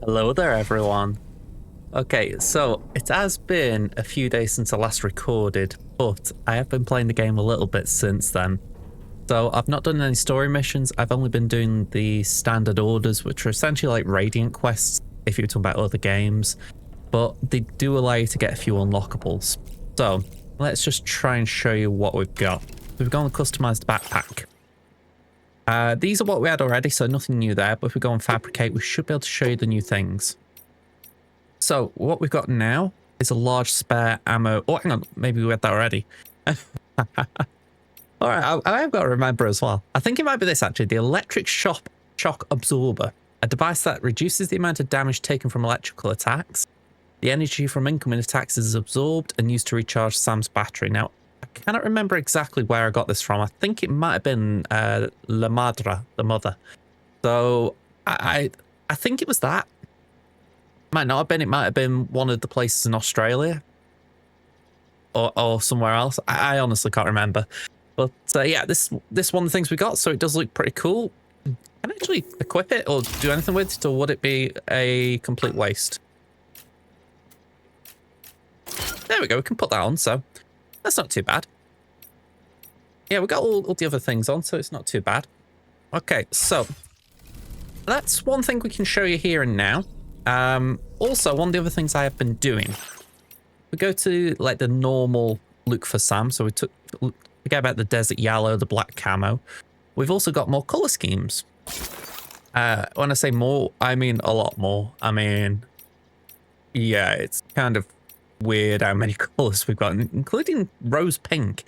Hello there, everyone. Okay, so it has been a few days since I last recorded, but I have been playing the game a little bit since then. So I've not done any story missions. I've only been doing the standard orders, which are essentially like Radiant quests if you're talking about other games, but they do allow you to get a few unlockables. So let's just try and show you what we've got. We've got a customized backpack. These are what we had already, so nothing new there, but if we go and fabricate, we should be able to show you the new things. So what we've got now is a large spare ammo. Oh, hang on, maybe we had that already. All right, I've got to remember as well. I think it might be this actually, the electric shock absorber, a device that reduces the amount of damage taken from electrical attacks. The energy from incoming attacks is absorbed and used to recharge Sam's battery. Now, I cannot remember exactly where I got this from. I think it might have been La Madre, the mother. So I think it was that. Might not have been. It might have been one of the places in Australia or somewhere else. I honestly can't remember. But yeah, this one of the things we got, so it does look pretty cool. Can I actually equip it or do anything with it, or would it be a complete waste? There we go, we can put that on, so that's not too bad. Yeah, we got all the other things on, so it's not too bad. Okay, so that's one thing we can show you here and now. Also, one of the other things I have been doing, we go to like the normal look for Sam, so forget about the desert yellow, the black camo. We've also got more color schemes. When I say more, I mean a lot more. I mean, yeah, it's kind of weird how many colors we've got, including rose pink.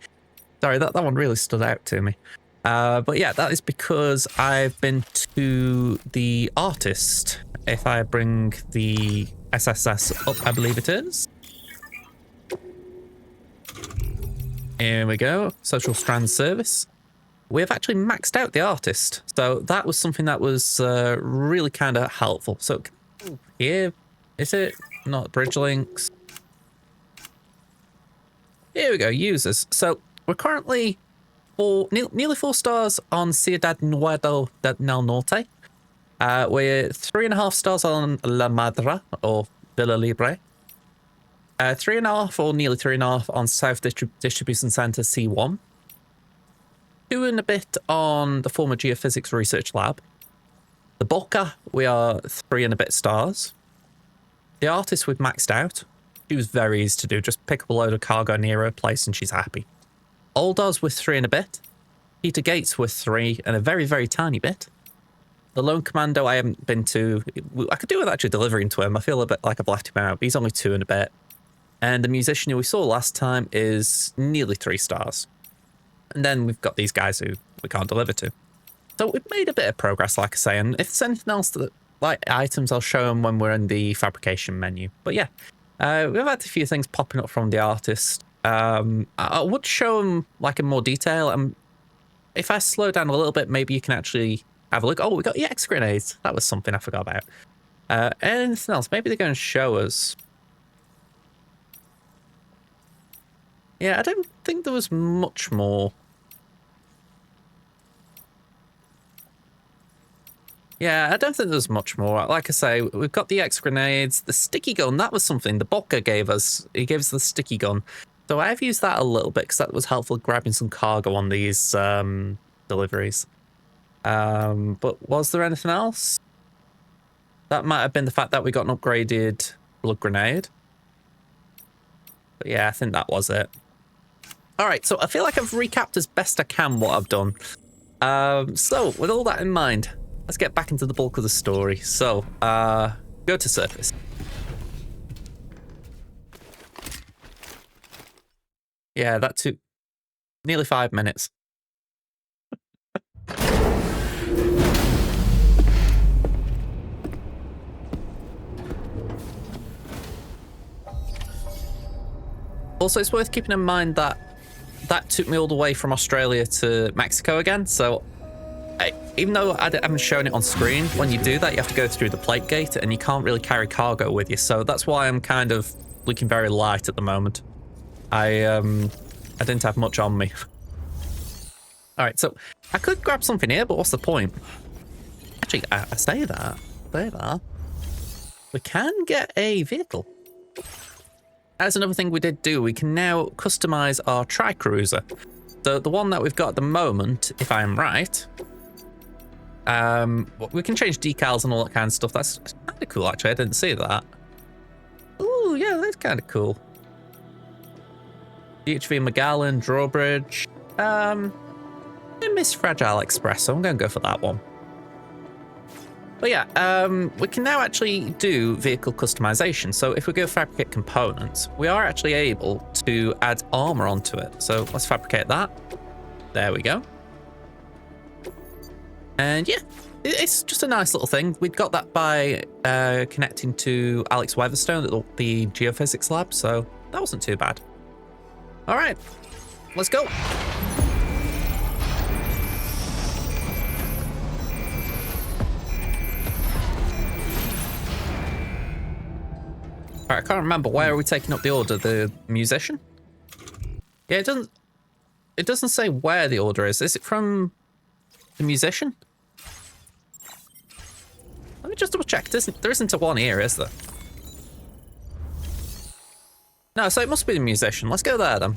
Sorry, that one really stood out to me. But yeah, that is because I've been to the artist. If I bring the SSS up, I believe it is. Here we go, social strand service. We have actually maxed out the artist. So that was something that was really kind of helpful. So here, is it? Not bridge links. Here we go, users. So we're currently nearly 4 stars on Ciudad Nuevo del Norte. We're 3.5 stars on La Madre or Villa Libre. 3.5 or nearly 3.5 on South Distribution Center C1. 2 and a bit on the former Geophysics Research Lab. The Boca, we are 3 and a bit stars. The artist we've maxed out. She was very easy to do. Just pick up a load of cargo near her place and she's happy. Aldars with 3 and a bit. Peter Gates with 3 and a very, very tiny bit. The Lone Commando I haven't been to. I could do with actually delivering to him. I feel a bit like I've left him out. He's only 2 and a bit. And the musician who we saw last time is nearly 3 stars. And then we've got these guys who we can't deliver to. So we've made a bit of progress, like I say. And if there's anything else that, like items, I'll show them when we're in the fabrication menu. But yeah, we've had a few things popping up from the artist. I would show them like in more detail. If I slow down a little bit, maybe you can actually have a look. Oh, we got EX grenades. That was something I forgot about. Anything else? Maybe they're going to show us. Yeah, I don't think there was much more. Yeah, I don't think there's much more. Like I say, we've got the X grenades, the sticky gun. That was something the Boca gave us. He gave us the sticky gun. So I've used that a little bit because that was helpful grabbing some cargo on these deliveries. But was there anything else? That might have been the fact that we got an upgraded blood grenade. But yeah, I think that was it. All right, so I feel like I've recapped as best I can what I've done. So with all that in mind, let's get back into the bulk of the story. So, go to surface. Yeah, that took nearly 5 minutes. Also, it's worth keeping in mind that took me all the way from Australia to Mexico again. So even though I haven't shown it on screen, when you do that, you have to go through the plate gate and you can't really carry cargo with you. So that's why I'm kind of looking very light at the moment. I didn't have much on me. All right, so I could grab something here, but what's the point? Actually, I say that. we can get a vehicle. That's another thing we did do. We can now customize our tri-cruiser. So the one that we've got at the moment, if I'm right, we can change decals and all that kind of stuff. That's kind of cool, actually. I didn't see that. Ooh, yeah, that's kind of cool. DHV Magellan, Drawbridge. I miss Fragile Express, so I'm going to go for that one. But yeah, we can now actually do vehicle customization. So if we go fabricate components, we are actually able to add armor onto it. So let's fabricate that. There we go. And yeah, it's just a nice little thing. We got that by connecting to Alex Weatherstone at the geophysics lab, so that wasn't too bad. All right, let's go. All right, I can't remember, where are we taking up the order? The musician? Yeah, it doesn't say where the order is. Is it from the musician? Let me just double check. There isn't a one here, is there? No, so it must be the musician. Let's go there then.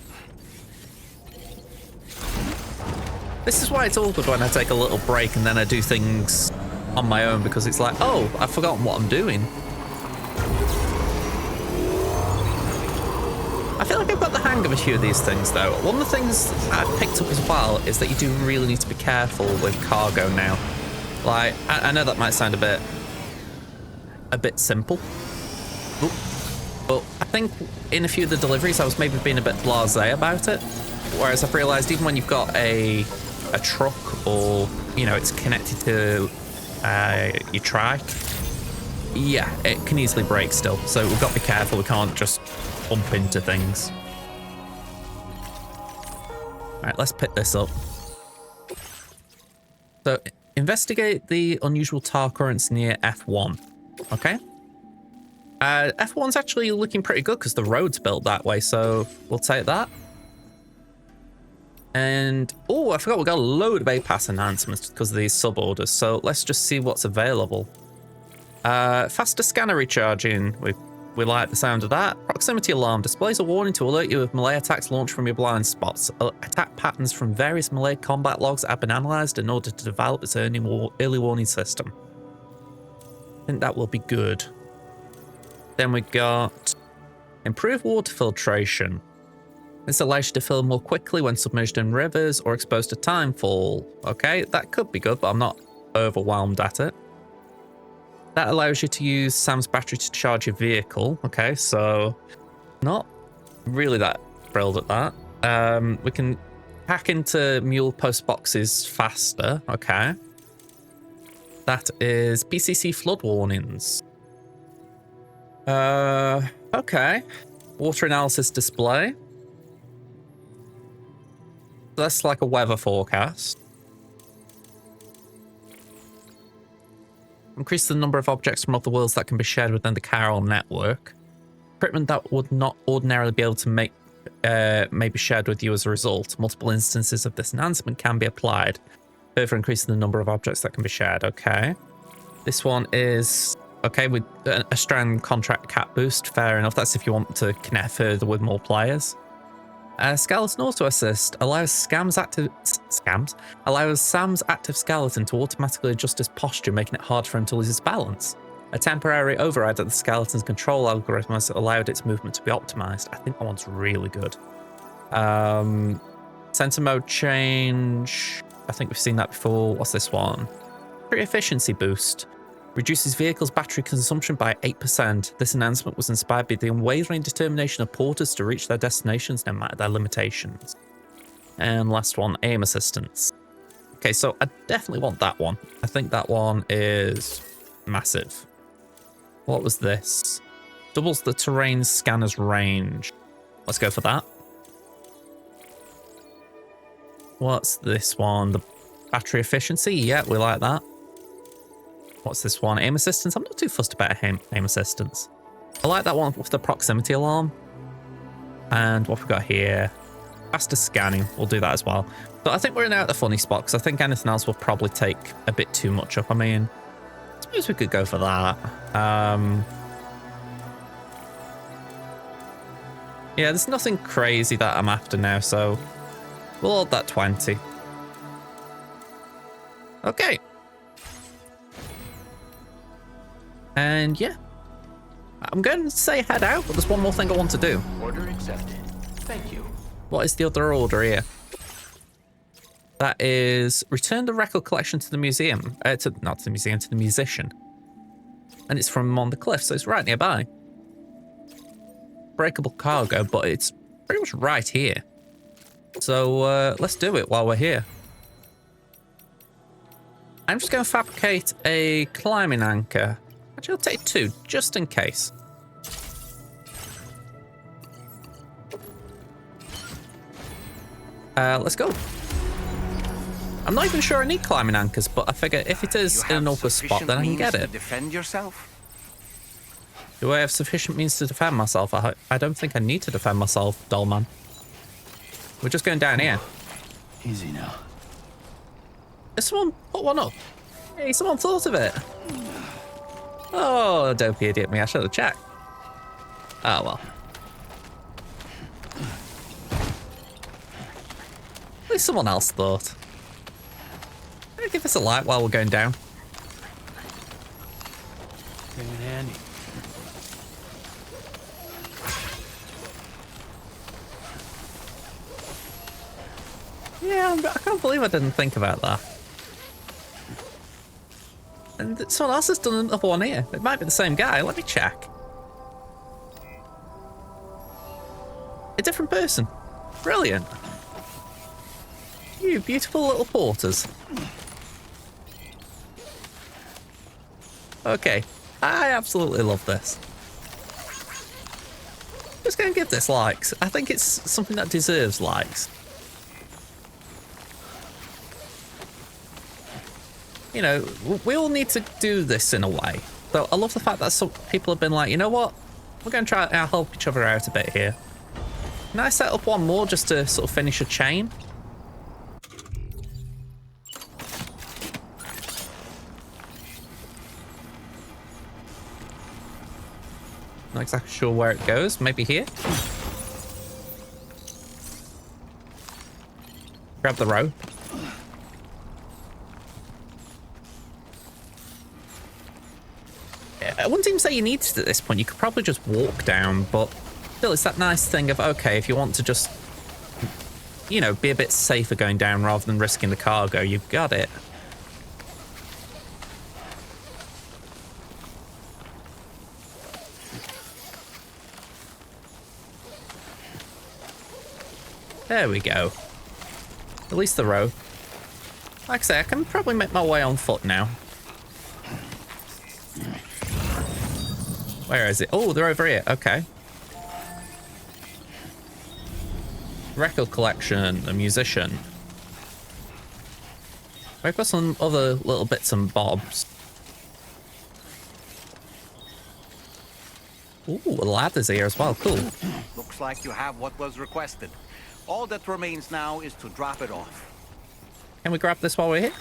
This is why it's awkward when I take a little break and then I do things on my own, because it's like, oh, I've forgotten what I'm doing. I feel like I've got the hang of a few of these things, though. One of the things I've picked up as well is that you do really need to be careful with cargo now. Like, I know that might sound a bit simple. Oop. But I think in a few of the deliveries, I was maybe being a bit blasé about it. Whereas I've realised even when you've got a truck, or, you know, it's connected to your trike, yeah, it can easily break still. So we've got to be careful. We can't just bump into things. All right, let's pick this up. So investigate the unusual tar currents near F1. Okay. F1's actually looking pretty good because the road's built that way, so we'll take that. And, oh, I forgot we got a load of A-Pass enhancements because of these sub-orders, so let's just see what's available. Faster scanner recharging. We like the sound of that. Proximity alarm displays a warning to alert you of melee attacks launched from your blind spots. Attack patterns from various melee combat logs have been analysed in order to develop its early warning system. I think that will be good. Then we got improved water filtration. This allows you to fill more quickly when submerged in rivers or exposed to timefall. Okay, that could be good, but I'm not overwhelmed at it. That allows you to use Sam's battery to charge your vehicle. Okay, so not really that thrilled at that. We can hack into mule post boxes faster. Okay. That is PCC flood warnings. Okay. Water analysis display. That's like a weather forecast. Increase the number of objects from other worlds that can be shared within the Chiral network. Equipment that would not ordinarily be able to may be shared with you as a result. Multiple instances of this enhancement can be applied, further increasing the number of objects that can be shared. Okay. This one is, okay, with a strand contract cap boost. Fair enough. That's if you want to connect further with more players. Skeleton Auto Assist allows Sam's active skeleton to automatically adjust his posture, making it hard for him to lose his balance. A temporary override of the skeleton's control algorithm has allowed its movement to be optimized. I think that one's really good. Sensor mode change. I think we've seen that before. What's this one? Battery efficiency boost. Reduces vehicles' battery consumption by 8%. This enhancement was inspired by the unwavering determination of porters to reach their destinations no matter their limitations. And last one, aim assistance. Okay, so I definitely want that one. I think that one is massive. What was this? Doubles the terrain scanner's range. Let's go for that. What's this one? The battery efficiency? Yeah, we like that. What's this one? Aim assistance? I'm not too fussed about aim assistance. I like that one with the proximity alarm. And what we've got here, faster scanning. We'll do that as well. But I think we're now at the funny spot, because I think anything else will probably take a bit too much up. I mean, I suppose we could go for that. Yeah, there's nothing crazy that I'm after now, so we'll hold that 20. Okay. And yeah, I'm going to say head out, but there's one more thing I want to do. Order accepted. Thank you. What is the other order here? That is return the record collection to the museum. Not to the museum, to the musician. And it's from on the cliff, so it's right nearby. Breakable cargo, but it's pretty much right here. So let's do it while we're here. I'm just going to fabricate a climbing anchor. Actually, I'll take 2, just in case. Let's go. I'm not even sure I need climbing anchors, but I figure if it is in an awkward spot, then I can get it. Defend yourself? Do I have sufficient means to defend myself? I don't think I need to defend myself, doll man. We're just going down here. Easy now. Has someone put one up? Hey, someone thought of it. Oh, don't be idiot me. I should have checked. Oh, well. At least someone else thought. Give us a light while we're going down. Came in handy. Yeah, I can't believe I didn't think about that. And someone else has done another one here. It might be the same guy. Let me check. A different person. Brilliant. You beautiful little porters. Okay, I absolutely love this. Just gonna give this likes. I think it's something that deserves likes. You know, we all need to do this in a way. So I love the fact that some people have been like, you know what? We're gonna try and help each other out a bit here. Can I set up one more just to sort of finish a chain? Not exactly sure where it goes. Maybe here? Grab the rope. I wouldn't even say you need to at this point. You could probably just walk down, but still, it's that nice thing of, okay, if you want to just, you know, be a bit safer going down rather than risking the cargo, you've got it. There we go. Release the rope. Like I say, I can probably make my way on foot now. Where is it? Oh, they're over here. Okay. Record collection, a musician. We've got some other little bits and bobs. Ooh, a ladder's here as well. Cool. Looks like you have what was requested. All that remains now is to drop it off. Can we grab this while we're here?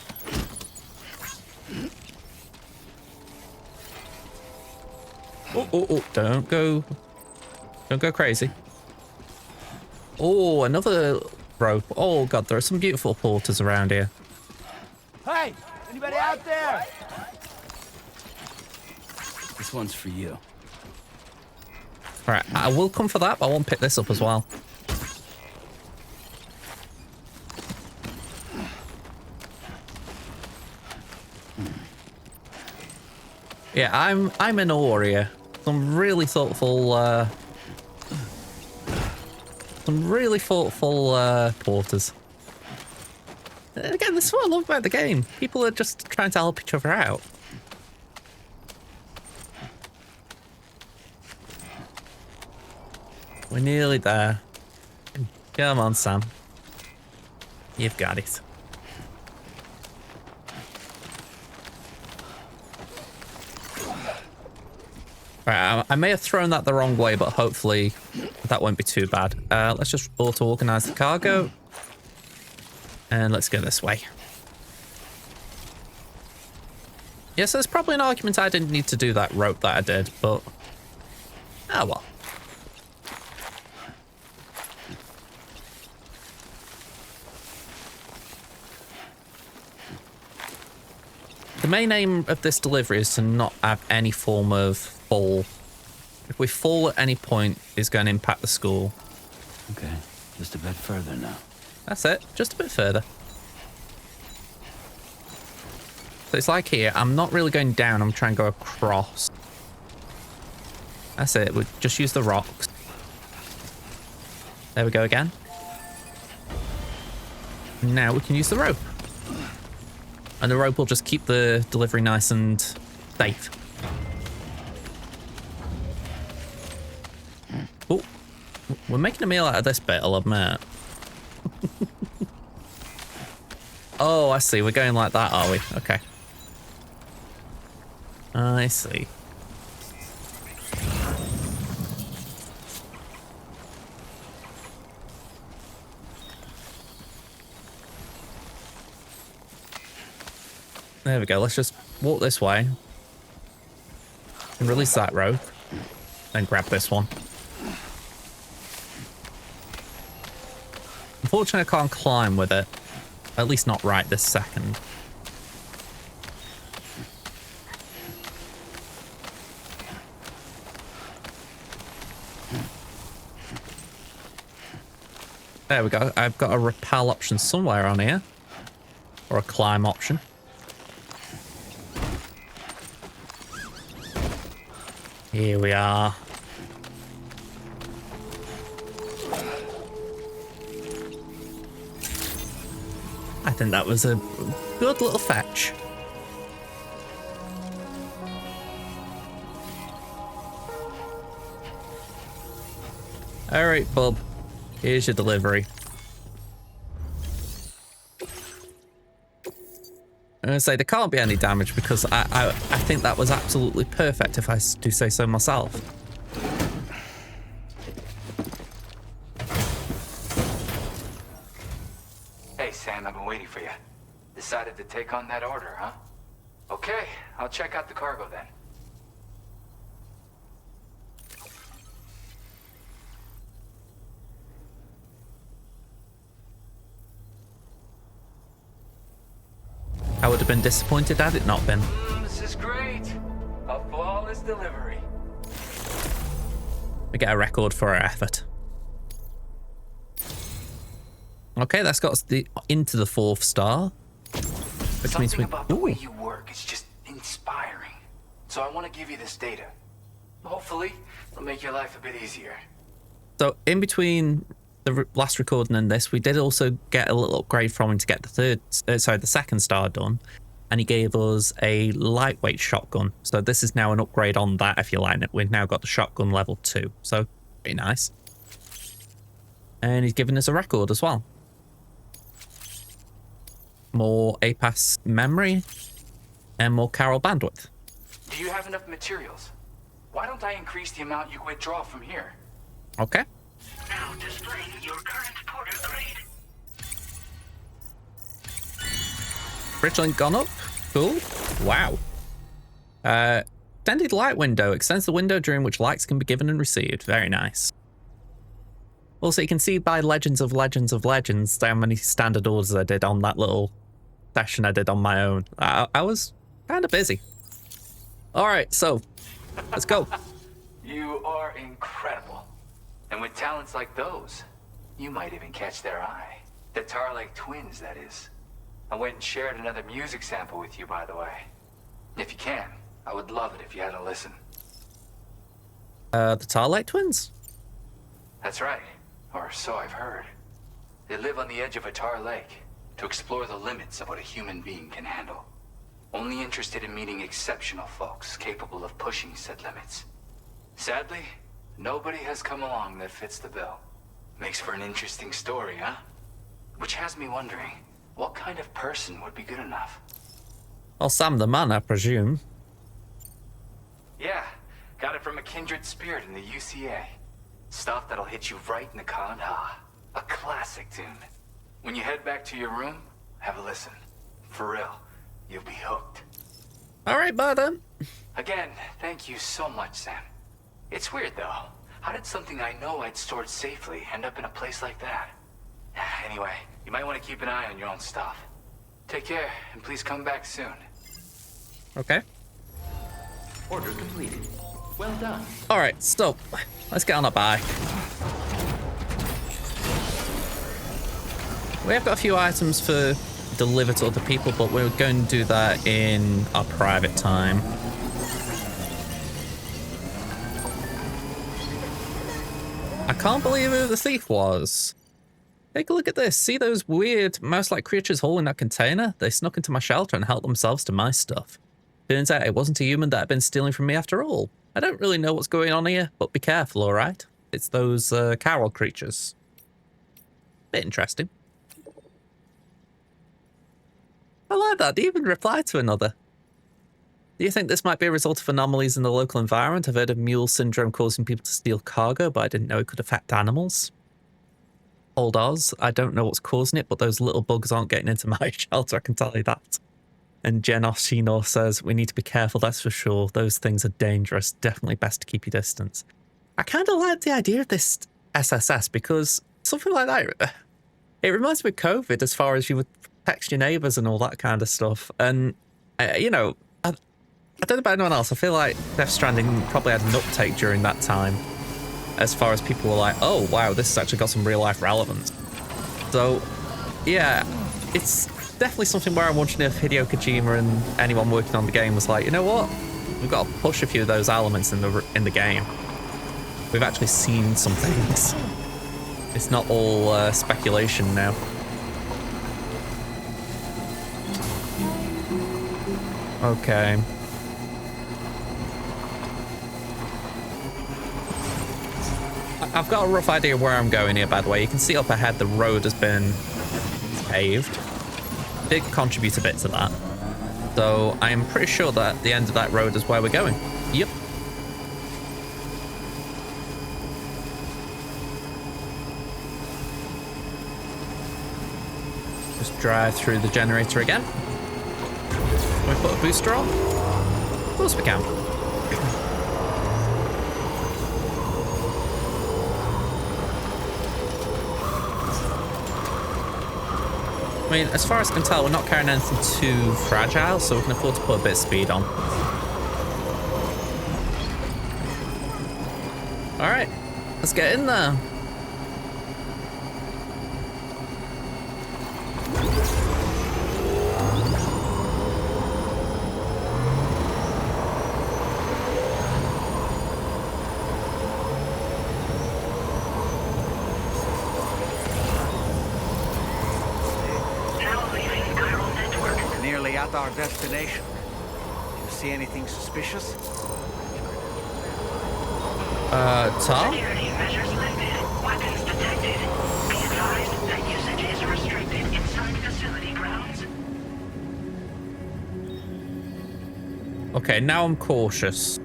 Oh, don't go crazy. Oh, another rope. Oh god, there are some beautiful porters around here. Hey, anybody out there? This one's for you. Right, I will come for that, but I won't pick this up as well. Yeah, I'm in awe here. Some really thoughtful porters. And again, this is what I love about the game. People are just trying to help each other out. We're nearly there. Come on, Sam. You've got it. Right, I may have thrown that the wrong way, but hopefully that won't be too bad. Let's just auto-organize the cargo. And let's go this way. Yes, there's probably an argument I didn't need to do that rope that I did, but... oh well. the main aim of this delivery is to not have any form of fall. If we fall at any point, it's going to impact the school. Okay, just a bit further now. That's it, just a bit further. So it's like here, I'm not really going down, I'm trying to go across. That's it, we'll just use the rocks. There we go again. Now we can use the rope. And the rope will just keep the delivery nice and safe. Oh, we're making a meal out of this bit, I'll admit. Oh, I see, we're going like that, are we? Okay. I see. There we go. Let's just walk this way and release that rope. Then grab this one. Unfortunately, I can't climb with it. At least not right this second. There we go. I've got a rappel option somewhere on here. Or a climb option. Here we are. I think that was a good little fetch. All right, bub. Here's your delivery. I'm gonna say there can't be any damage because I think that was absolutely perfect if I do say so myself. Hey Sam, I've been waiting for you. Decided to take on that order, huh? Okay, I'll check out the cargo then. I would have been disappointed had it not been. This is great. A flawless delivery. We get a record for our effort. Okay, that's got us into the 4th star. Which Something means we... about the way you work is just inspiring. So I want to give you this data. Hopefully, it'll make your life a bit easier. So in between the last recording and this, we did also get a little upgrade from him to get the the 2nd star done, and he gave us a lightweight shotgun. So this is now an upgrade on that, if you like it. We've now got the shotgun level 2, so pretty nice. And he's given us a record as well. More APAS memory and more Chiral bandwidth. Do you have enough materials? Why don't I increase the amount you withdraw from here? Okay. Now displaying your current portal grade. Bridge link gone up. Cool. Wow. Extended light window. Extends the window during which lights can be given and received. Very nice. Also, you can see by Legends of Legends how many standard orders I did on that little session I did on my own. I was kind of busy. All right, so let's go. You are incredible. And with talents like those, you might even catch their eye. The Tar Lake twins, that is. I went and shared another music sample with you, by the way. If you can, I would love it if you had a listen. The Tar Lake twins? That's right. Or so I've heard. They live on the edge of a tar lake to explore the limits of what a human being can handle. Only interested in meeting exceptional folks capable of pushing said limits. Sadly, nobody has come along that fits the bill. Makes for an interesting story, huh? Which has me wondering, what kind of person would be good enough? Well, Sam the man, I presume. Yeah, got it from a kindred spirit in the UCA. Stuff that'll hit you right in the con-ha. A classic tune. When you head back to your room, have a listen. For real, you'll be hooked. All right, bud. Again, thank you so much, Sam. It's weird, though. How did something I know I'd stored safely end up in a place like that? Anyway, you might want to keep an eye on your own stuff. Take care, and please come back soon. Okay. Order completed. Well done. All right, so let's get on a bike. We have got a few items for deliver to other people, but we're going to do that in our private time. I can't believe who the thief was. Take a look at this. See those weird mouse-like creatures holding that container? They snuck into my shelter and helped themselves to my stuff. Turns out it wasn't a human that had been stealing from me after all. I don't really know what's going on here, but be careful, all right? It's those Chiral creatures. Bit interesting. I like that. They even replied to another. Do you think this might be a result of anomalies in the local environment? I've heard of mule syndrome causing people to steal cargo, but I didn't know it could affect animals. Old Oz, I don't know what's causing it, but those little bugs aren't getting into my shelter, I can tell you that. And Jen Oshino says, we need to be careful, that's for sure. Those things are dangerous. Definitely best to keep your distance. I kind of like the idea of this SSS because something like that, it reminds me of COVID as far as you would text your neighbours and all that kind of stuff. And, you know, I don't know about anyone else. I feel like Death Stranding probably had an uptake during that time as far as people were like, oh, wow, this has actually got some real life relevance. So, yeah, it's definitely something where I'm wondering if Hideo Kojima and anyone working on the game was like, you know what? We've got to push a few of those elements in the game. We've actually seen some things. It's not all speculation now. Okay. I've got a rough idea where I'm going here, by the way. You can see up ahead the road has been paved. Did contribute a bit to that. So I'm pretty sure that the end of that road is where we're going. Yep. Just drive through the generator again. Can we put a booster on? Of course we can. I mean, as far as I can tell, we're not carrying anything too fragile, so we can afford to put a bit of speed on. All right, let's get in there. At our destination. Do you see anything suspicious? Tom? Security measures lifted. Weapons detected. Be advised that usage is restricted inside facility grounds. Okay, now I'm cautious.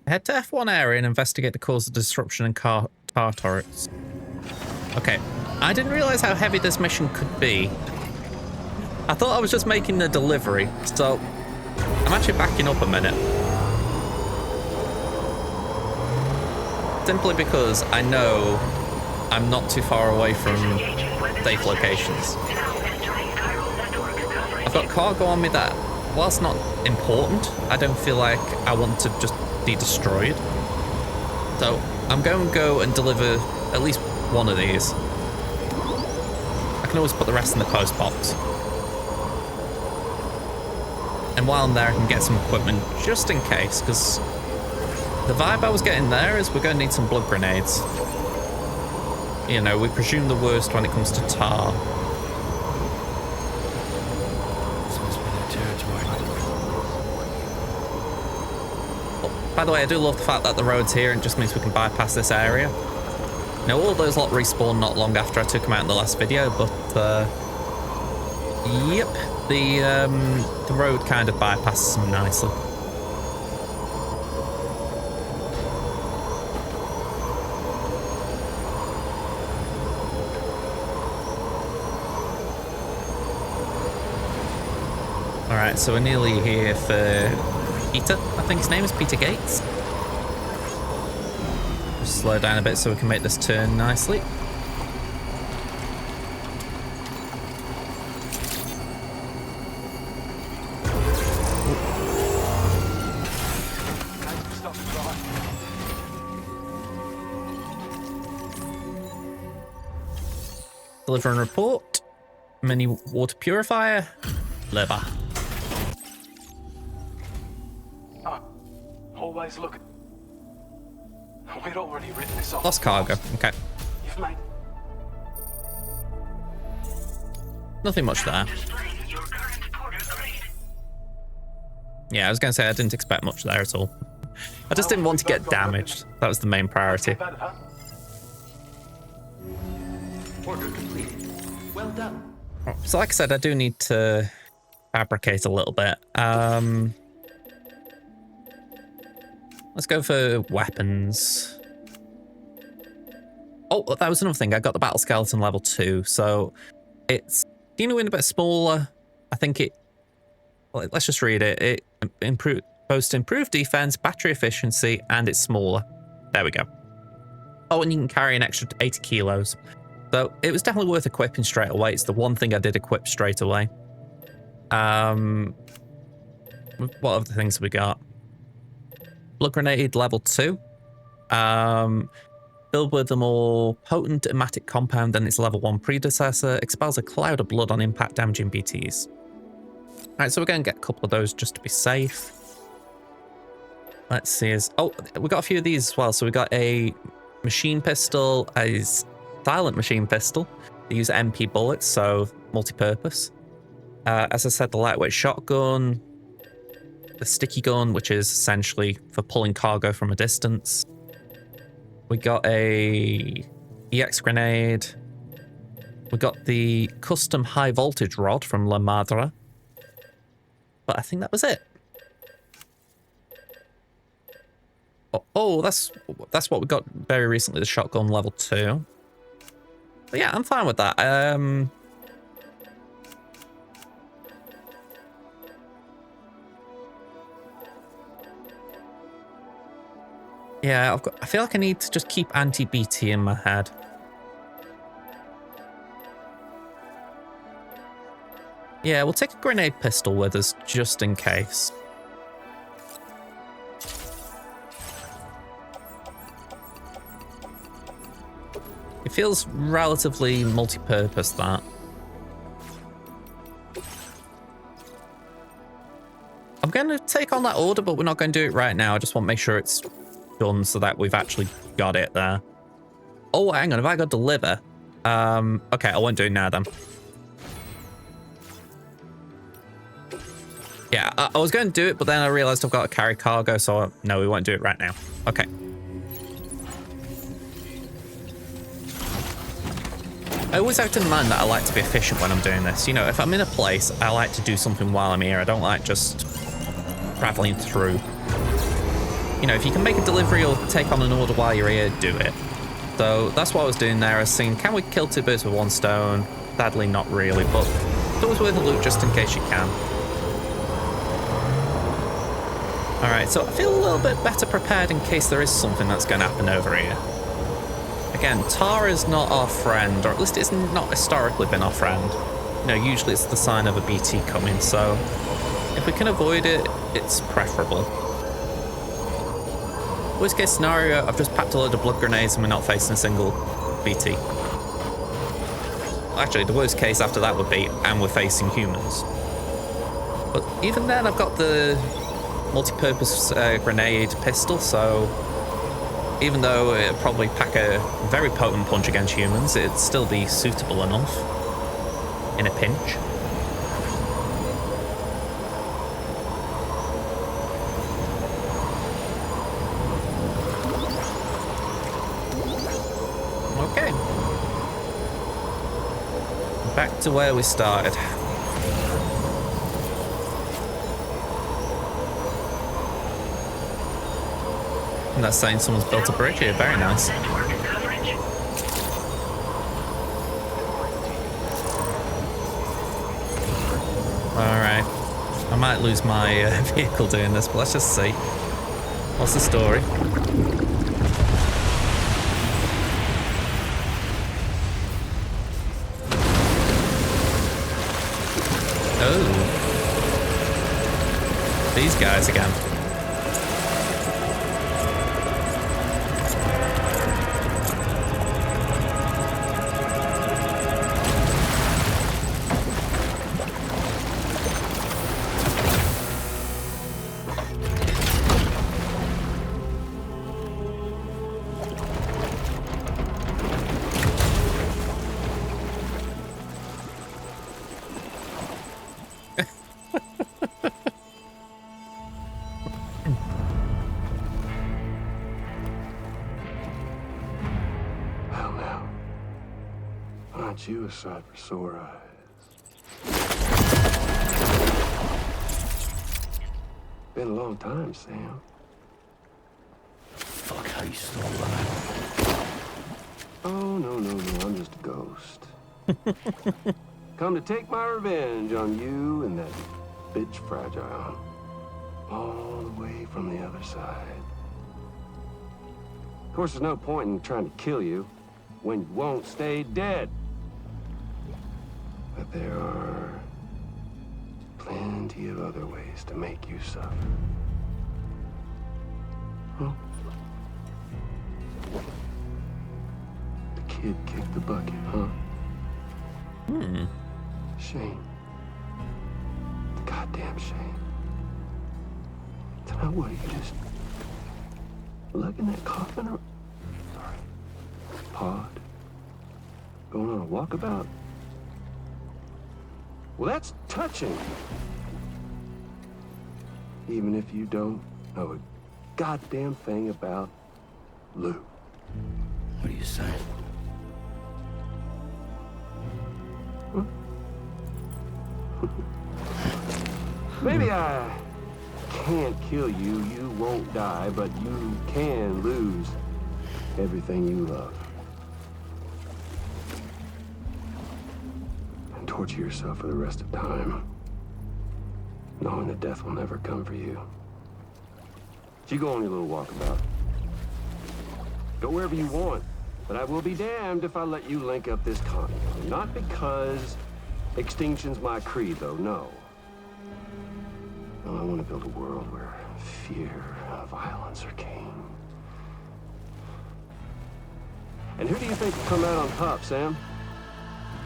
Head to F1 area and investigate the cause of disruption in car turrets. Okay, I didn't realize how heavy this mission could be. I thought I was just making the delivery, so I'm actually backing up a minute. Simply because I know I'm not too far away from safe locations. I've got cargo on me that, whilst not important, I don't feel like I want to just be destroyed. So I'm going to go and deliver at least one of these. I can always put the rest in the post box. And while I'm there, I can get some equipment just in case, because the vibe I was getting there is we're going to need some blood grenades. You know, we presume the worst when it comes to tar. This must be their territory. Oh, by the way, I do love the fact that the road's here, and it just means we can bypass this area. Now, all those lot respawned not long after I took them out in the last video, but yep. The road kind of bypasses them nicely. Alright, so we're nearly here for Peter. I think his name is Peter Gates. Just slow down a bit so we can make this turn nicely. Deliver and report. Mini water purifier. Liver. Always look. We'd already written this off. Lost cargo. Okay. You've made. Nothing much there. Displaying your current porter grade. Yeah, I was going to say I didn't expect much there at all. I just didn't want to get damaged. That was the main priority. Bad, huh? Order completed. Well done. So like I said, I do need to fabricate a little bit. Let's go for weapons. Oh, that was another thing. I got the battle skeleton level 2, so it's a bit smaller. I think it. Well, let's just read it. It boasts improved defense, battery efficiency, and it's smaller. There we go. Oh, and you can carry an extra 80 kilos. So it was definitely worth equipping straight away. It's the one thing I did equip straight away. What other things have we got? Blood grenade level 2. Filled with a more potent hematic compound than its level 1 predecessor. Expels a cloud of blood on impact, damaging BTs. Alright, so we're going to get a couple of those just to be safe. Let's see. Oh, we got a few of these as well. So we got a machine pistol, a silent machine pistol. They use MP bullets, so multi-purpose. As I said, the lightweight shotgun, the sticky gun, which is essentially for pulling cargo from a distance. We got a EX grenade. We got the custom high voltage rod from La Madre. But I think that was it. Oh, that's what we got very recently, the shotgun level 2. But yeah, I'm fine with that. Yeah, I feel like I need to just keep anti-BT in my head. Yeah, we'll take a grenade pistol with us just in case. It feels relatively multi-purpose, that. I'm going to take on that order, but we're not going to do it right now. I just want to make sure it's done so that we've actually got it there. Oh, hang on. Have I got deliver? Okay, I won't do it now then. Yeah, I was going to do it, but then I realized I've got to carry cargo, so no, we won't do it right now. Okay. I always have to mind that I like to be efficient when I'm doing this. You know, if I'm in a place, I like to do something while I'm here. I don't like just traveling through. You know, if you can make a delivery or take on an order while you're here, do it. So that's what I was doing there. I was saying, can we kill two birds with one stone? Sadly, not really, but it's always worth a loot just in case you can. Alright, so I feel a little bit better prepared in case there is something that's going to happen over here. Again, tar is not our friend, or at least it's not historically been our friend. You know, usually it's the sign of a BT coming, so if we can avoid it, it's preferable. Worst case scenario, I've just packed a load of blood grenades and we're not facing a single BT. Actually, the worst case after that would be, and we're facing humans. But even then, I've got the multi-purpose grenade pistol, so even though it'd probably pack a very potent punch against humans, it'd still be suitable enough in a pinch. Okay. Back to where we started. And that's saying someone's built a bridge here. Very nice. Alright. I might lose my vehicle doing this, but let's just see. What's the story? Oh. These guys again. Aren't you a sight for sore eyes? Been a long time, Sam. Fuck, how you still alive? Oh, no, I'm just a ghost. Come to take my revenge on you and that bitch Fragile. All the way from the other side. Of course, there's no point in trying to kill you when you won't stay dead. But there are plenty of other ways to make you suffer. Huh? The kid kicked the bucket, huh? Shame. Goddamn shame. Tonight, what, are you just lugging that coffin or... Sorry. Pod? Going on a walkabout? Well, that's touching. Even if you don't know a goddamn thing about Lou. What are you saying? Huh? Maybe I can't kill you, you won't die, but you can lose everything you love. And torture yourself for the rest of time, knowing that death will never come for you. So you go on your little walkabout. Go wherever you want, but I will be damned if I let you link up this continent. Not because extinction's my creed, though, no. No, I want to build a world where fear and violence are king. And who do you think will come out on top, Sam?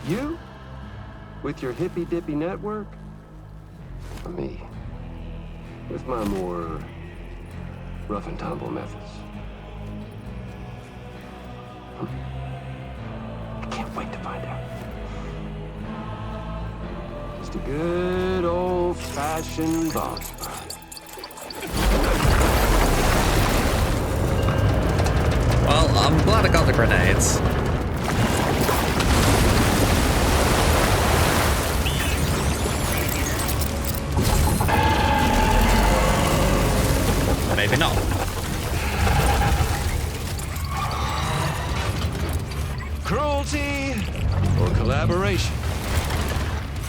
You? With your hippy-dippy network? Or me? With my more rough and tumble methods? I can't wait to find out. Just a good old-fashioned boss fight. Well, I'm glad I got the grenades. Maybe not. Cruelty or collaboration?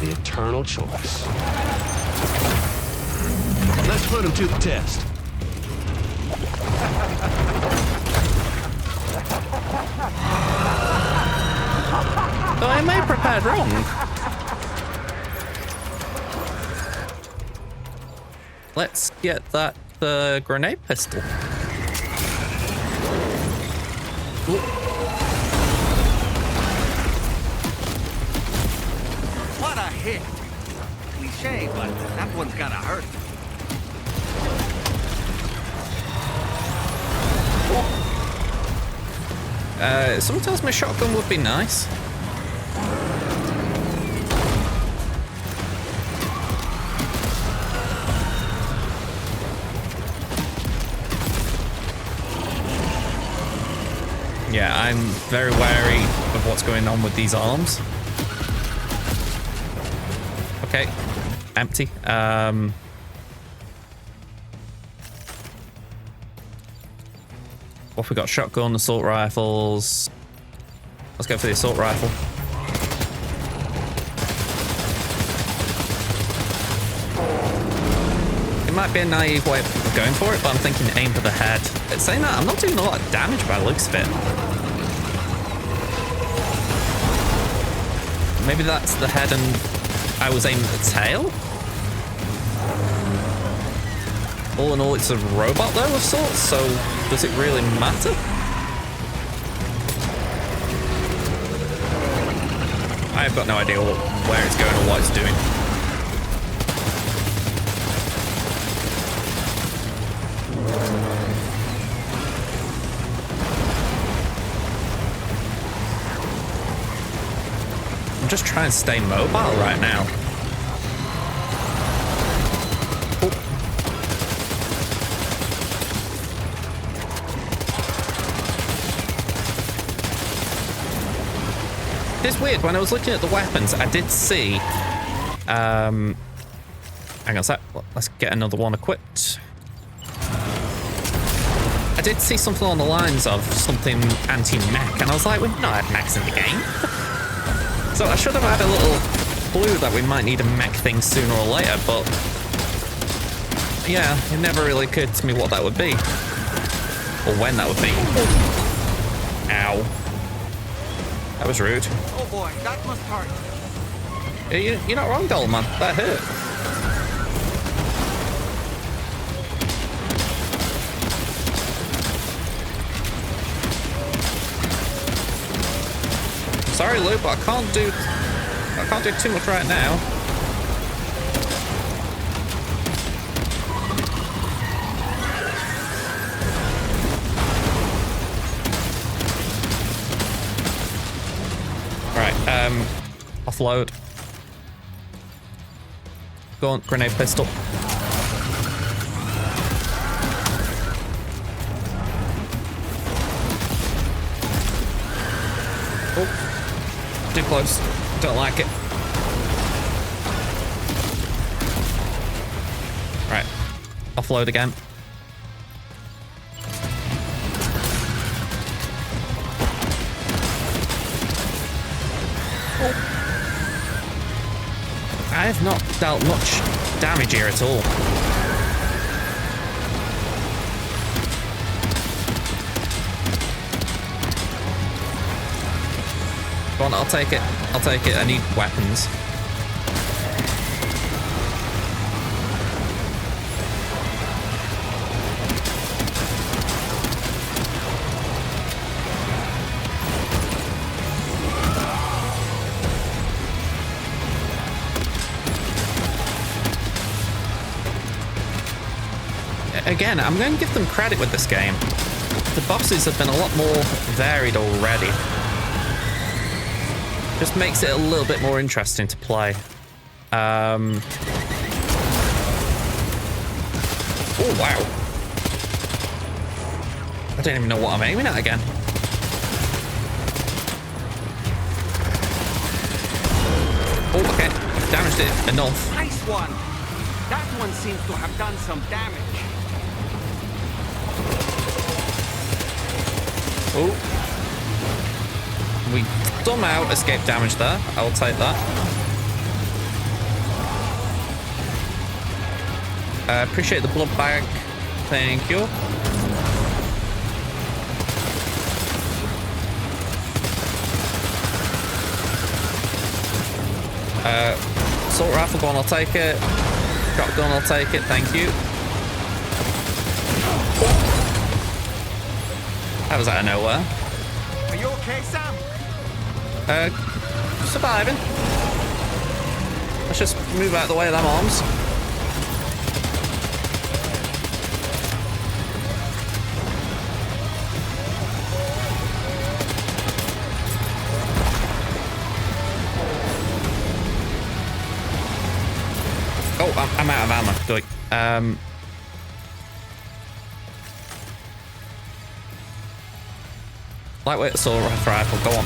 The eternal choice. Let's put him to the test. So I may have prepared wrong. Let's get that grenade pistol. Ooh. What a hit! Cliche, but that one's gotta hurt. Someone tells me a shotgun would be nice. Yeah, I'm very wary of what's going on with these arms. Okay, empty. What have we got? Shotgun, assault rifles. Let's go for the assault rifle. It might be a naive way of going for it, but I'm thinking aim for the head. It's saying that I'm not doing a lot of damage by the looks of it. Maybe that's the head and I was aiming at the tail? All in all, it's a robot though of sorts, so does it really matter? I've got no idea where it's going or what it's doing. I'm just trying to stay mobile right now. it's weird. When I was looking at the weapons, I did see... hang on a sec. Let's get another one equipped. I did see something along the lines of something anti-mech, and I was like, we've not had mechs in the game. So I should have had a little clue that we might need a mech thing sooner or later, but... yeah, it never really occurred to me what that would be. Or when that would be. Ow. That was rude. Oh boy, that must hurt. You're not wrong, Gold Man. That hurt. Sorry, Luke, but I can't do too much right now. Offload. Go on, grenade pistol. Oh, too close. Don't like it. Right, offload again. I have not dealt much damage here at all. Go on, I'll take it. I'll take it. I need weapons. Again, I'm going to give them credit with this game. The bosses have been a lot more varied already. Just makes it a little bit more interesting to play. Oh, wow. I don't even know what I'm aiming at again. Oh, okay. I've damaged it enough. Nice one. That one seems to have done some damage. Oh. We somehow escaped damage there. I will take that. Appreciate the blood bag. Thank you. Assault rifle, go on, I'll take it. Shotgun, I'll take it. Thank you. That was out of nowhere. Are you okay, Sam? Surviving. Let's just move out of the way of them arms. Oh, I'm out of ammo. Good. Lightweight assault rifle, go on.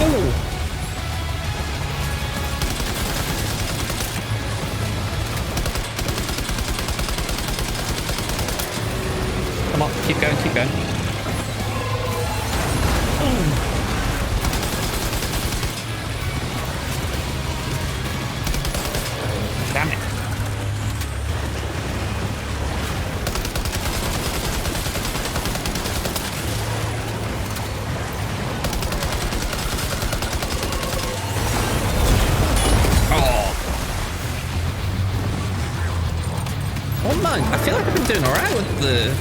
Ooh. Come on, keep going, keep going. Damn it. I feel like I've been doing alright with the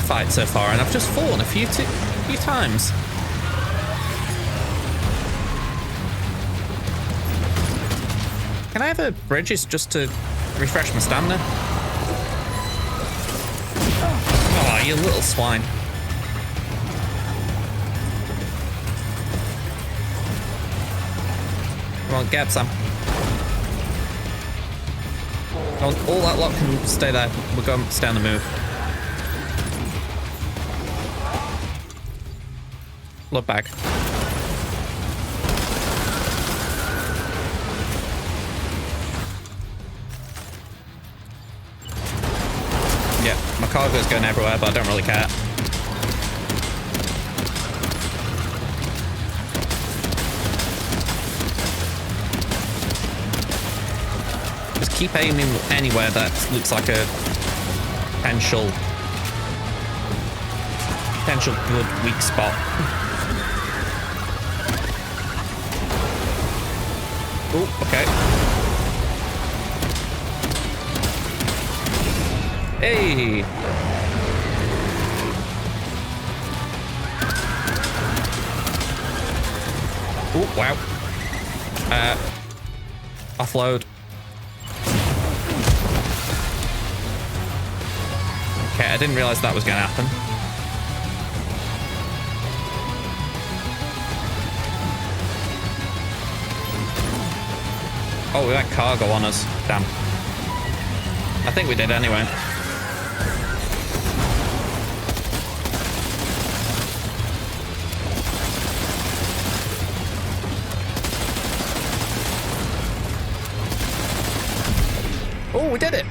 fight so far, and I've just fallen a few times. Can I have a bridges just to refresh my stamina? Oh, you little swine. Come on, get up, Sam. All that lot can stay there. We're going to stay on the move. Look back. Yeah, my cargo's going everywhere, but I don't really care. Just keep aiming anywhere that looks like a potential good weak spot. Oh, okay. Hey! Oh, wow. Offload. Okay, I didn't realize that was going to happen. Oh, we went cargo on us. Damn. I think we did anyway. Oh, we did it.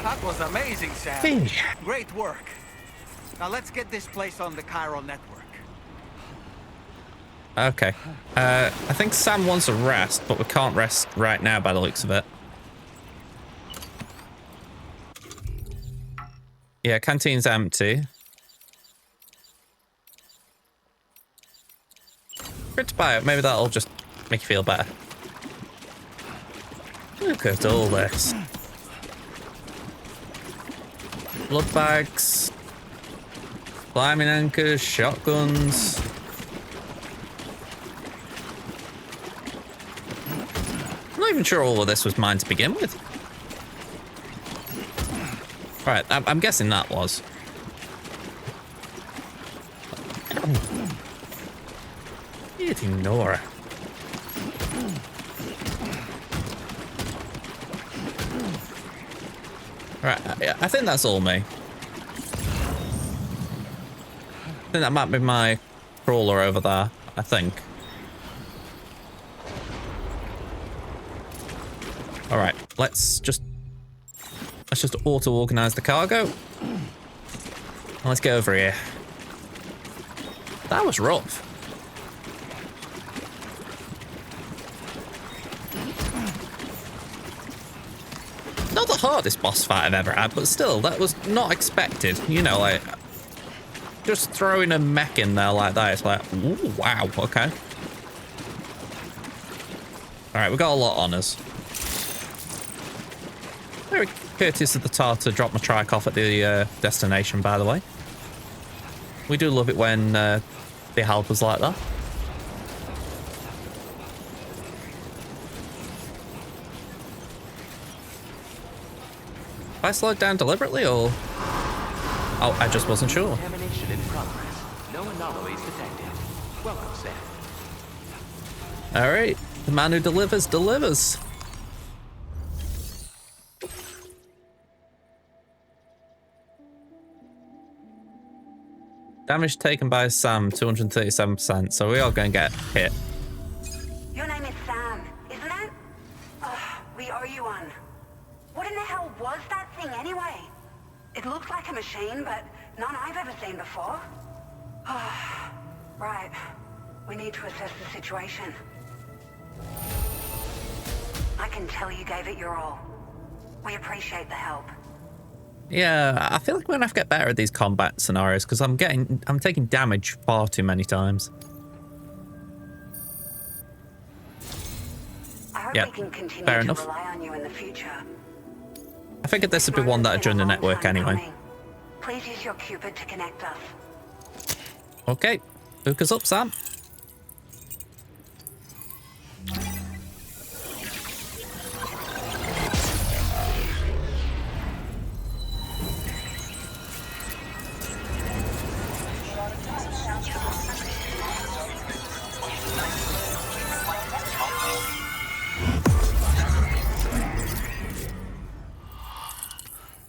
That was amazing, Sam. Great work. Now let's get this place on the Chiral network. Okay. I think Sam wants a rest, but we can't rest right now by the looks of it. Yeah, canteen's empty. Good to buy it. Maybe that'll just make you feel better. Look at all this. Blood bags. Climbing anchors, shotguns. I'm not even sure all of this was mine to begin with. Right, I'm guessing that was. You ignore her. Right, I think that's all me. I think that might be my crawler over there, I think. Alright, let's just auto-organize the cargo. And let's get over here. That was rough. Not the hardest boss fight I've ever had, but still, that was not expected. You know, like, just throwing a mech in there like that, it's like, ooh, wow, okay. Alright, we got a lot on us. Very courteous of the tar to drop my trike off at the destination, by the way. We do love it when they help us like that. Have I slowed down deliberately, or...? Oh, I just wasn't sure. Contamination in progress. No anomalies detected. Welcome, Sam. Alright, the man who delivers. Damage taken by Sam, 237%, so we are going to get hit. Your name is Sam, isn't it? We owe you one. What in the hell was that thing anyway? It looks like a machine, but none I've ever seen before. Right. We need to assess the situation. I can tell you gave it your all. We appreciate the help. Yeah, I feel like we're gonna have to get better at these combat scenarios because I'm taking damage far too many times. I hope Yeah, we can continue fair to enough. rely on you in the future. I figured this would be one that would join the network anyway. Please use your Cupid to connect us. Okay, hook us up, Sam.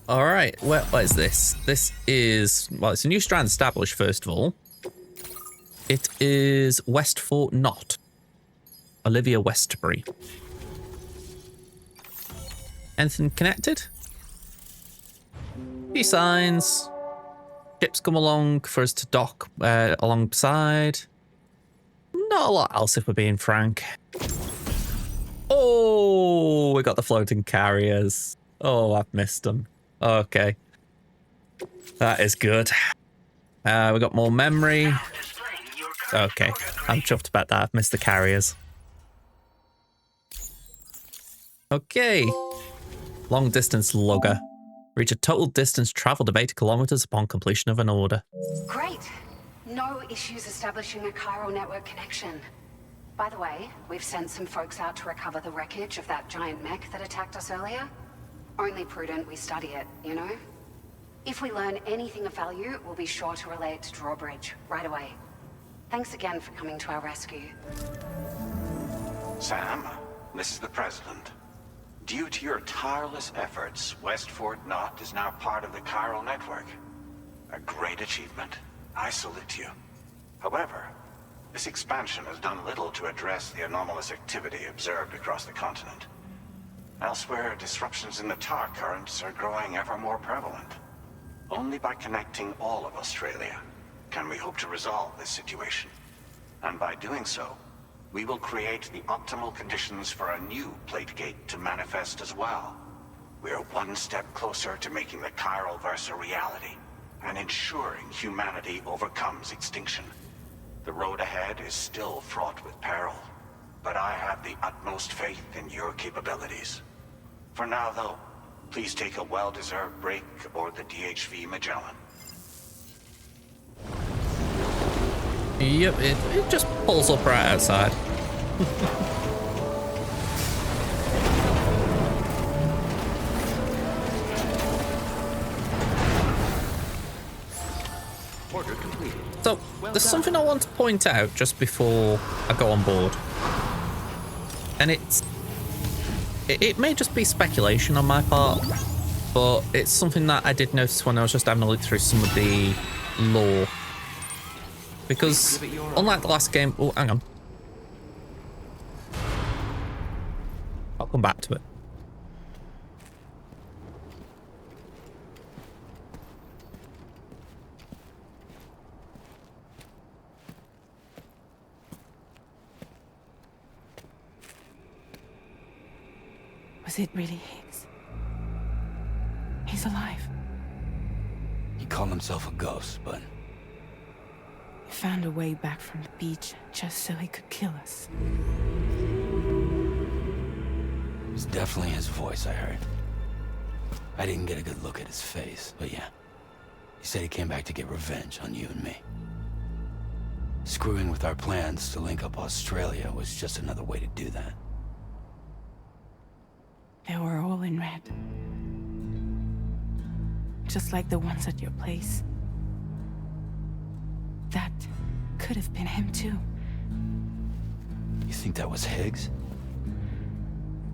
All right, what is this? This is, well, it's a new strand established, first of all. It is Westfort Knot. Olivia Westbury. Anything connected? Few signs. Ships come along for us to dock alongside. Not a lot else, if we're being frank. Oh, we got the floating carriers. Oh, I've missed them. Okay. That is good. We got more memory. Okay, I'm chuffed about that. I've missed the carriers. Okay. Long distance logger. Reach a total distance traveled of 80 kilometers upon completion of an order. Great. No issues establishing a chiral network connection. By the way, we've sent some folks out to recover the wreckage of that giant mech that attacked us earlier. Only prudent we study it, you know? If we learn anything of value, we'll be sure to relay it to Drawbridge right away. Thanks again for coming to our rescue. Sam, this is the President. Due to your tireless efforts, Westfort Knot is now part of the chiral network. A great achievement. I salute you. However, this expansion has done little to address the anomalous activity observed across the continent. Elsewhere, disruptions in the tar currents are growing ever more prevalent. Only by connecting all of Australia can we hope to resolve this situation. And by doing so, we will create the optimal conditions for a new Plategate to manifest as well. We are one step closer to making the chiral verse a reality, and ensuring humanity overcomes extinction. The road ahead is still fraught with peril, but I have the utmost faith in your capabilities. For now, though, please take a well-deserved break aboard the DHV Magellan. Yep, it just pulls up right outside. Order completed. So, there's something I want to point out just before I go on board. And it may just be speculation on my part, but it's something that I did notice when I was just having a look through some of the lore. Because, unlike the last game... Oh, hang on. I'll come back to it. Was it really Higgs? He's alive. He called himself a ghost, but... He found a way back from the beach just so he could kill us. It was definitely his voice I heard. I didn't get a good look at his face, but yeah. He said he came back to get revenge on you and me. Screwing with our plans to link up Australia was just another way to do that. They were all in red. Just like the ones at your place. That could have been him too. You think that was Higgs?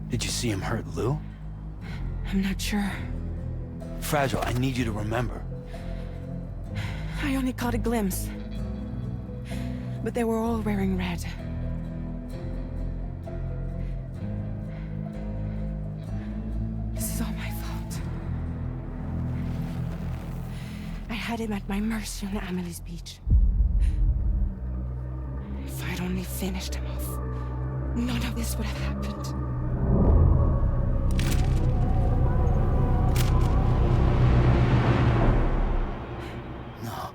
Did you see him hurt Lou? I'm not sure. Fragile, I need you to remember. I only caught a glimpse. But they were all wearing red. This is all my fault. I had him at my mercy on Amelie's beach. If I'd only finished him off, none of this would have happened. No.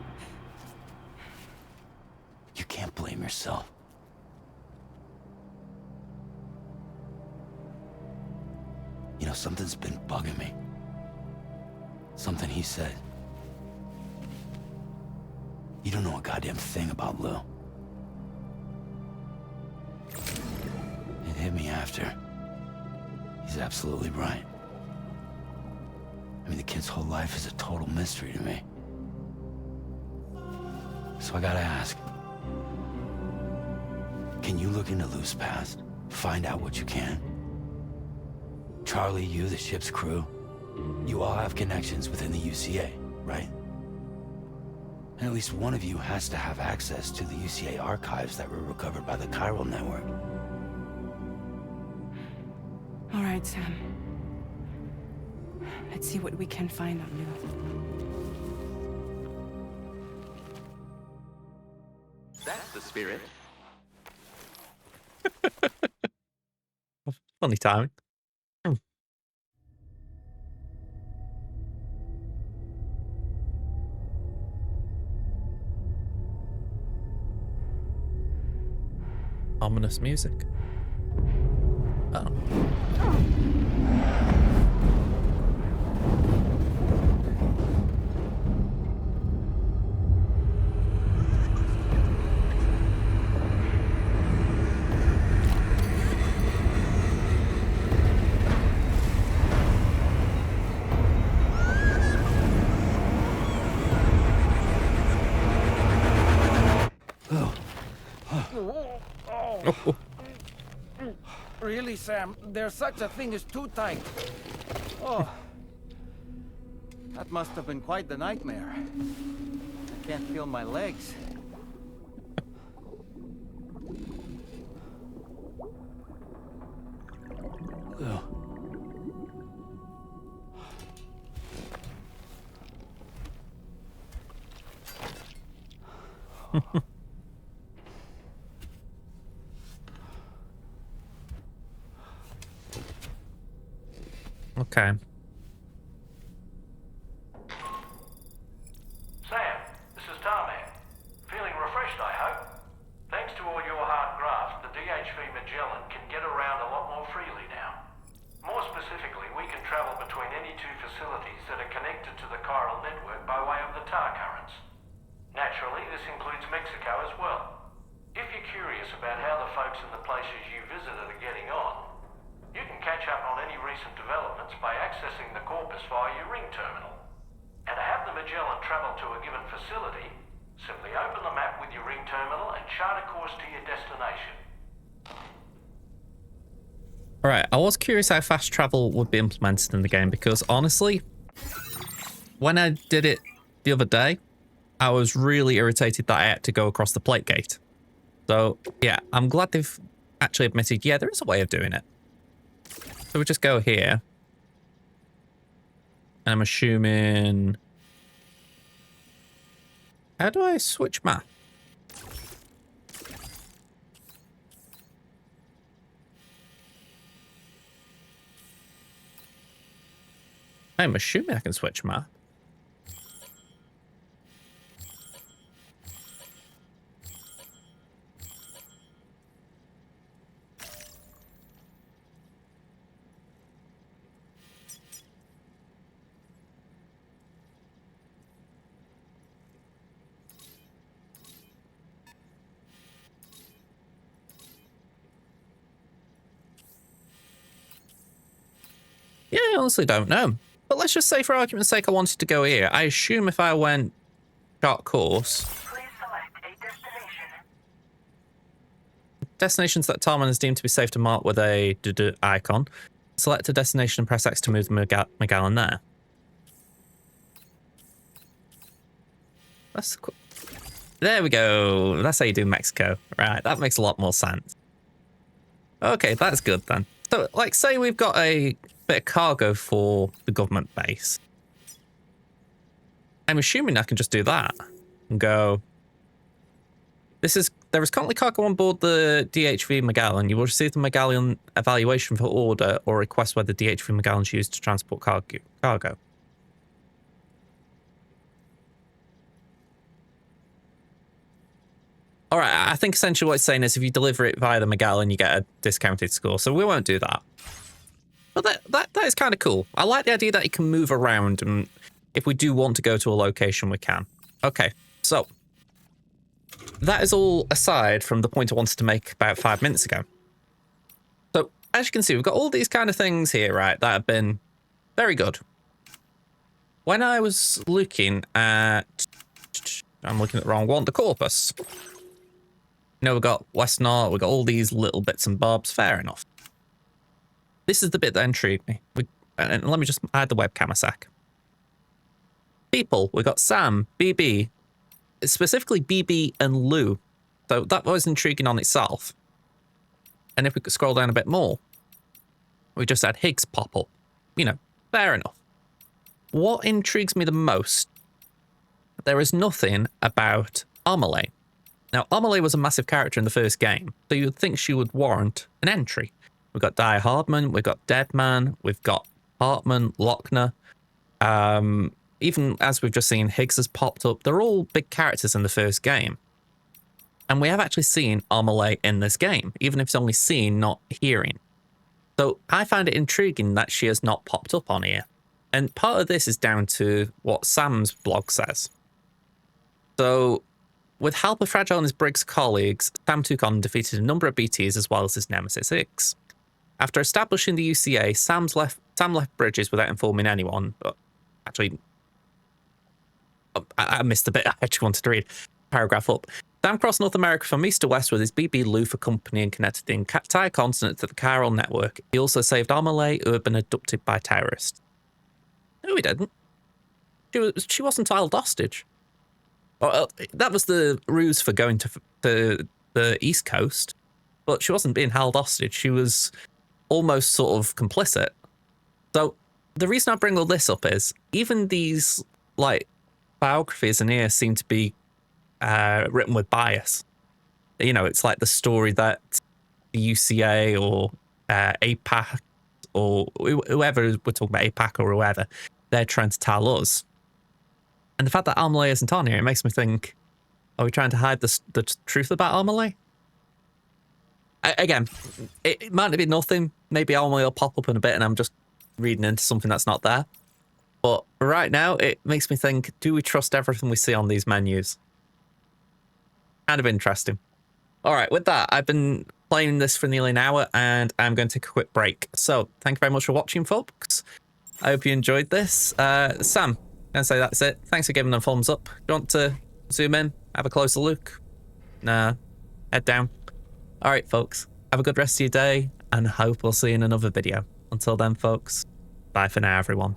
You can't blame yourself. You know, something's been bugging me. Something he said. You don't know a goddamn thing about Lou. It hit me after. He's absolutely right. I mean, the kid's whole life is a total mystery to me. So I gotta ask. Can you look into Lou's past? Find out what you can? Charlie, you, the ship's crew? You all have connections within the UCA, right? And at least one of you has to have access to the UCA archives that were recovered by the Chiral network. All right, Sam. Let's see what we can find on you. That's the spirit. Funny timing. Ominous music. Oh. Oh. Really, Sam? There's such a thing as too tight. Oh. That must have been quite the nightmare. I can't feel my legs. Okay. Sam, this is Tarman. Feeling refreshed, I hope. Thanks to all your hard graft, the DHV Magellan can get around a lot more freely now. More specifically, we can travel between any two facilities that are connected to the Chiral network by way of the tar currents. Naturally, this includes Mexico as well. If you're curious about how the folks in the places you visited are getting on, you can catch up on any recent developments by accessing the corpus via your ring terminal. And to have the Magellan travel to a given facility, simply open the map with your ring terminal and chart a course to your destination. Alright, I was curious how fast travel would be implemented in the game because honestly, when I did it the other day, I was really irritated that I had to go across the plate gate. So yeah, I'm glad they've actually admitted, yeah, there is a way of doing it. So we just go here. And I'm assuming... How do I switch map? I'm assuming I can switch map. Yeah, I honestly don't know. But let's just say for argument's sake I wanted to go here. I assume if I went chart course... Please select a destination. Destinations that Tarman has deemed to be safe to mark with a icon. Select a destination and press X to move the Magellan there. That's cool. There we go. That's how you do Mexico. Right, that makes a lot more sense. Okay, that's good then. So, like, say we've got a bit of cargo for the government base. I'm assuming I can just do that and go. There is currently cargo on board the DHV Magellan. You will receive the Magellan evaluation for order or request whether DHV Magellan is used to transport cargo. All right, I think essentially what it's saying is if you deliver it via the Magellan, you get a discounted score. So we won't do that. But that is kind of cool. I like the idea that you can move around, and if we do want to go to a location, we can. Okay, so that is all aside from the point I wanted to make about 5 minutes ago. So as you can see, we've got all these kind of things here, right, that have been very good. When I was looking at, I'm looking at the wrong one, the corpus. You know, we've got West North, we've got all these little bits and bobs, fair enough. This is the bit that intrigued me. and let me just add the webcam a sec. People, we got Sam, BB, specifically BB and Lou. So that was intriguing on itself. And if we could scroll down a bit more, we just had Higgs pop up. You know, fair enough. What intrigues me the most, there is nothing about Amelie. Now, Amelie was a massive character in the first game, so you'd think she would warrant an entry. We've got Die Hardman, we've got Deadman, we've got Hartman, Lochner. Even as we've just seen, Higgs has popped up. They're all big characters in the first game. And we have actually seen Amelie in this game, even if it's only seen, not hearing. So I find it intriguing that she has not popped up on here. And part of this is down to what Sam's blog says. So, with help of Fragile and his Briggs colleagues, Sam took on and defeated a number of BTs as well as his nemesis Higgs. After establishing the UCA, Sam left Bridges without informing anyone. But actually, I missed the bit I actually wanted to read. Paragraph up. Sam crossed North America from east to west with his BB Lou for company and connected the entire continent to the Chiral network. He also saved Amelie, who had been abducted by terrorists. No, he didn't. She wasn't held hostage. That was the ruse for going to the East Coast, but she wasn't being held hostage. She was almost sort of complicit. So the reason I bring all this up is even these like biographies in here seem to be written with bias. You know, it's like the story that the UCA or APAC or whoever we're talking about, APAC or whoever, they're trying to tell us. And the fact that Amelie isn't on here, it makes me think, are we trying to hide the truth about Amelie? Again, it might be nothing. Maybe Amelie will pop up in a bit and I'm just reading into something that's not there. But right now, it makes me think, do we trust everything we see on these menus? Kind of interesting. All right, with that, I've been playing this for nearly an hour and I'm going to take a quick break. So thank you very much for watching, folks. I hope you enjoyed this. Sam, I'm going to say that's it. Thanks for giving a thumbs up. Do you want to zoom in, have a closer look? Nah, head down. All right, folks, have a good rest of your day and hope we'll see you in another video. Until then, folks, bye for now, everyone.